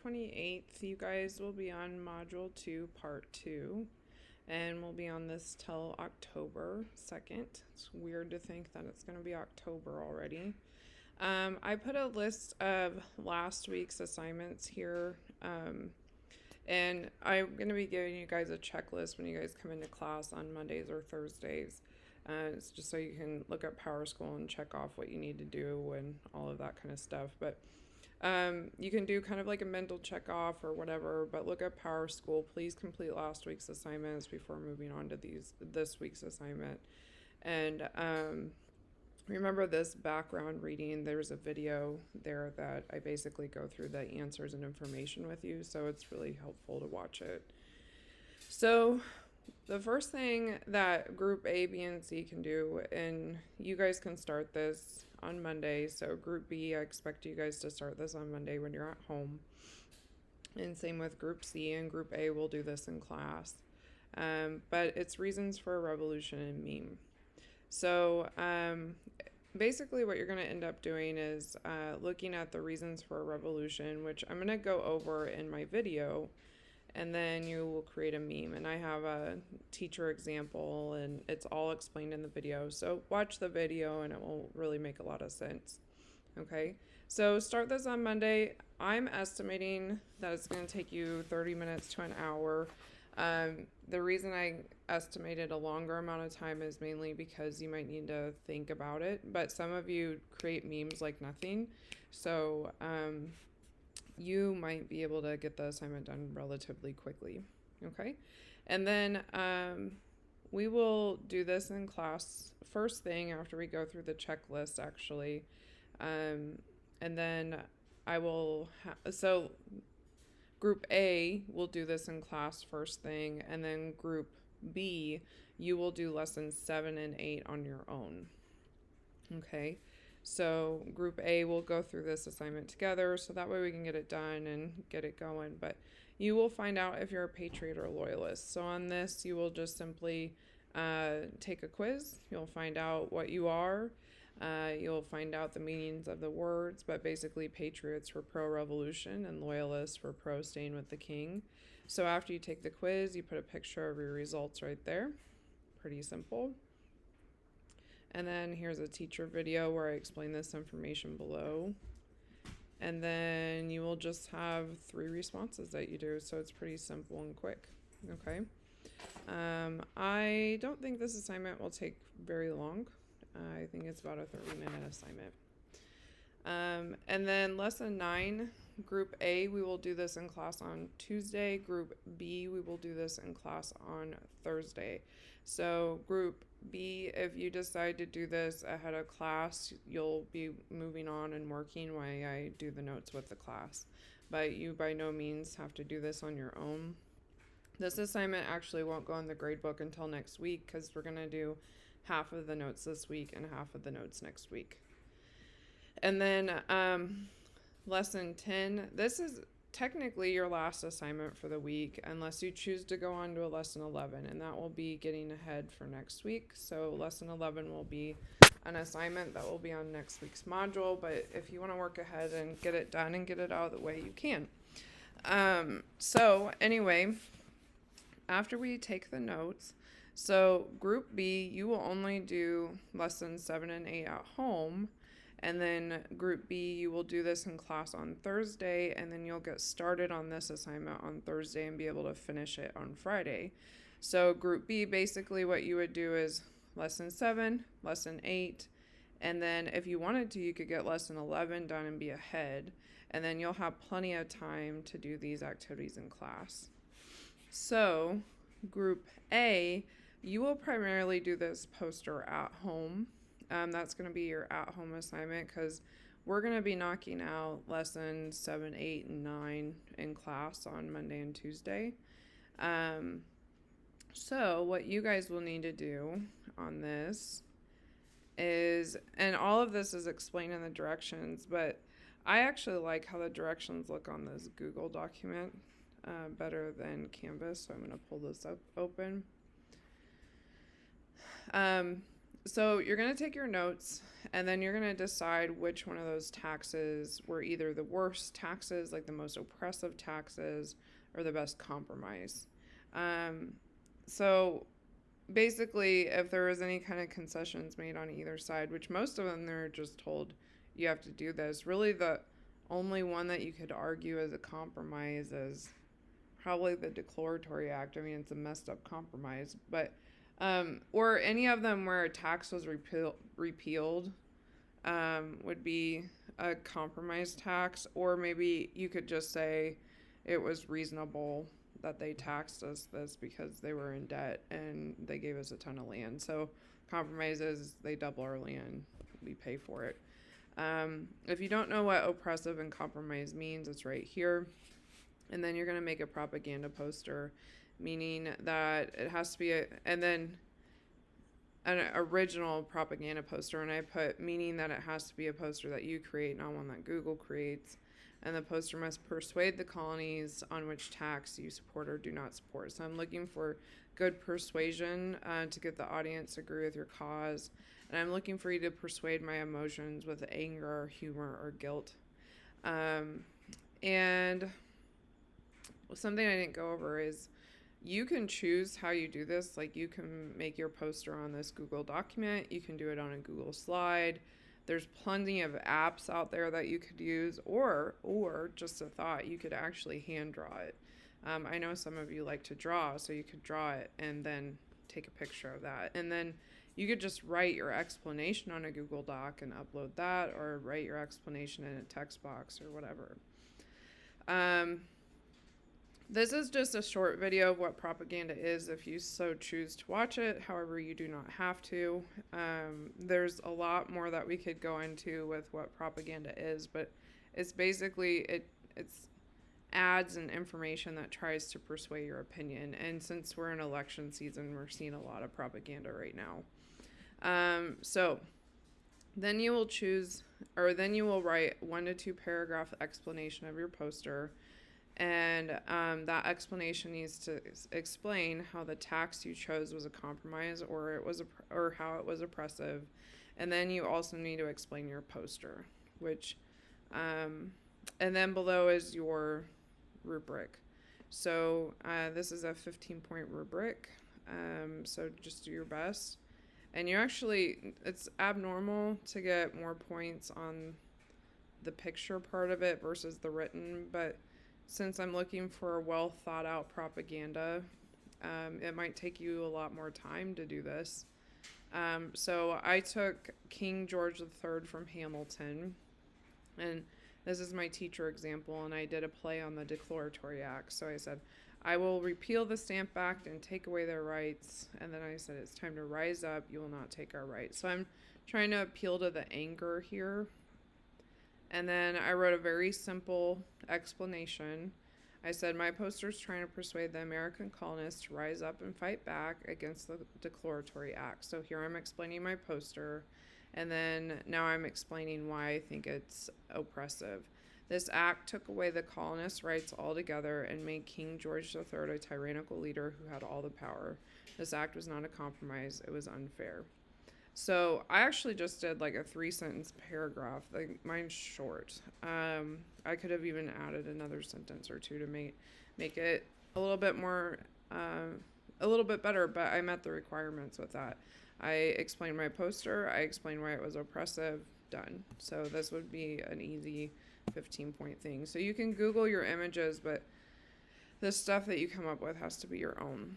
28th, you guys will be on Module 2, Part 2. And we'll be on this till October 2nd. It's weird to think that it's going to be October already. I put a list of last week's assignments here. And I'm going to be giving you guys a checklist when you guys come into class on Mondays or Thursdays. It's just so you can look at Power School and check off what you need to do and all of that kind of stuff. But you can do kind of like a mental check off or whatever, but look at Power School. Please complete last week's assignments before moving on to this week's assignment. And remember this background reading, there's a video there that I basically go through the answers and information with you, so it's really helpful to watch it. So the first thing that Group A, B, and C can do, and you guys can start this on Monday. So Group B, I expect you guys to start this on Monday when you're at home. And same with Group C, and Group A will do this in class. But it's reasons for a revolution and meme. So basically what you're going to end up doing is looking at the reasons for a revolution, which I'm going to go over in my video. And then you will create a meme, and I have a teacher example, and it's all explained in the video. So watch the video and it will really make a lot of sense. Okay, so start this on Monday. I'm estimating that it's going to take you 30 minutes to an hour. The reason I estimated a longer amount of time is mainly because you might need to think about it, but some of you create memes like nothing. So you might be able to get the assignment done relatively quickly. Okay, and then we will do this in class first thing after we go through the checklist, actually. And then I will so Group A will do this in class first thing, and then Group B, you will do lessons 7 and 8 on your own. Okay, so Group A will go through this assignment together, so that way we can get it done and get it going. But you will find out if you're a patriot or a loyalist. So on this, you will just simply take a quiz. You'll find out what you are. You'll find out the meanings of the words, but basically patriots for pro-revolution and loyalists for pro-staying with the king. So after you take the quiz, you put a picture of your results right there. Pretty simple. And then here's a teacher video where I explain this information below. And then you will just have 3 responses that you do, so it's pretty simple and quick. Okay. I don't think this assignment will take very long. I think it's about a 30-minute assignment. And then lesson 9, Group A, we will do this in class on Tuesday. Group B, we will do this in class on Thursday. So Group B, if you decide to do this ahead of class, you'll be moving on and working while I do the notes with the class. But you by no means have to do this on your own. This assignment actually won't go in the grade book until next week, because we're going to do half of the notes this week and half of the notes next week. And then lesson 10, this is technically your last assignment for the week, unless you choose to go on to a lesson 11, and that will be getting ahead for next week. So lesson 11 will be an assignment that will be on next week's module, but if you want to work ahead and get it done and get it out of the way, you can. So anyway, after we take the notes, so Group B, you will only do lessons 7 and 8 at home. And then Group B, you will do this in class on Thursday, and then you'll get started on this assignment on Thursday and be able to finish it on Friday. So Group B, basically what you would do is lesson 7, lesson 8, and then if you wanted to, you could get lesson 11 done and be ahead, and then you'll have plenty of time to do these activities in class. So Group A, you will primarily do this poster at home. That's going to be your at-home assignment, because we're going to be knocking out lessons 7, 8, and 9 in class on Monday and Tuesday. So what you guys will need to do on this is, and all of this is explained in the directions, but I actually like how the directions look on this Google document better than Canvas, so I'm going to pull this up open. So you're going to take your notes, and then you're going to decide which one of those taxes were either the worst taxes, like the most oppressive taxes, or the best compromise. Um, so basically, if there was any kind of concessions made on either side, which most of them they're just told you have to do this, really the only one that you could argue as a compromise is probably the Declaratory Act. I mean, it's a messed up compromise, but or any of them where a tax was repealed would be a compromise tax, or maybe you could just say it was reasonable that they taxed us this because they were in debt and they gave us a ton of land. So compromise is they double our land, we pay for it. If you don't know what oppressive and compromise means, it's right here. And then you're going to make a propaganda poster, meaning that it has to be and then an original propaganda poster. And I put meaning that it has to be a poster that you create, not one that Google creates. And the poster must persuade the colonies on which tax you support or do not support. So I'm looking for good persuasion to get the audience to agree with your cause. And I'm looking for you to persuade my emotions with anger, humor, or guilt. And something I didn't go over is you can choose how you do this. Like, you can make your poster on this Google document. You can do it on a Google slide. There's plenty of apps out there that you could use, or just a thought, you could actually hand draw it. I know some of you like to draw, so you could draw it and then take a picture of that. And then you could just write your explanation on a Google Doc and upload that, or write your explanation in a text box or whatever. This is just a short video of what propaganda is if you so choose to watch it. However, you do not have to. There's a lot more that we could go into with what propaganda is, but it's basically, it's ads and information that tries to persuade your opinion. And since we're in election season, we're seeing a lot of propaganda right now. So then you will choose, or then you will write 1 to 2 paragraph explanation of your poster. And that explanation needs to explain how the tax you chose was a compromise, or how it was oppressive. And then you also need to explain your poster, which, and then below is your rubric. So this is a 15-point rubric. So just do your best. And it's abnormal to get more points on the picture part of it versus the written, but since I'm looking for a well thought out propaganda, it might take you a lot more time to do this. So I took King George III from Hamilton, and this is my teacher example, and I did a play on the Declaratory Act. So I said, I will repeal the Stamp Act and take away their rights. And then I said, it's time to rise up. You will not take our rights. So I'm trying to appeal to the anger here. And then I wrote a very simple explanation. I said, my poster is trying to persuade the American colonists to rise up and fight back against the Declaratory Act. So here I'm explaining my poster, and then now I'm explaining why I think it's oppressive. This act took away the colonists' rights altogether and made King George III a tyrannical leader who had all the power. This act was not a compromise. It was unfair. So I actually just did like a 3-sentence paragraph. Like, mine's short. I could have even added another sentence or two to make it a little bit more, a little bit better, but I met the requirements with that. I explained my poster. I explained why it was oppressive. Done. So this would be an easy 15-point thing. So you can Google your images, but the stuff that you come up with has to be your own.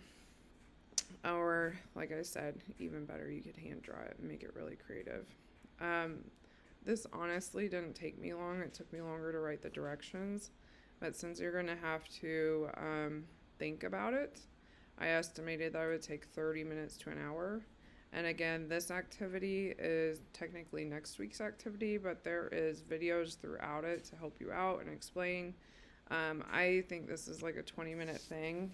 Or, like I said, even better, you could hand draw it and make it really creative. This honestly didn't take me long. It took me longer to write the directions. But since you're going to have to think about it, I estimated that it would take 30 minutes to an hour. And again, this activity is technically next week's activity, but there is videos throughout it to help you out and explain. I think this is like a 20-minute thing,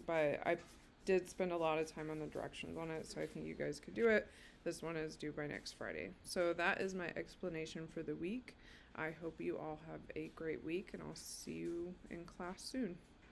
but I did spend a lot of time on the directions on it, so I think you guys could do it. This one is due by next Friday. So that is my explanation for the week. I hope you all have a great week, and I'll see you in class soon.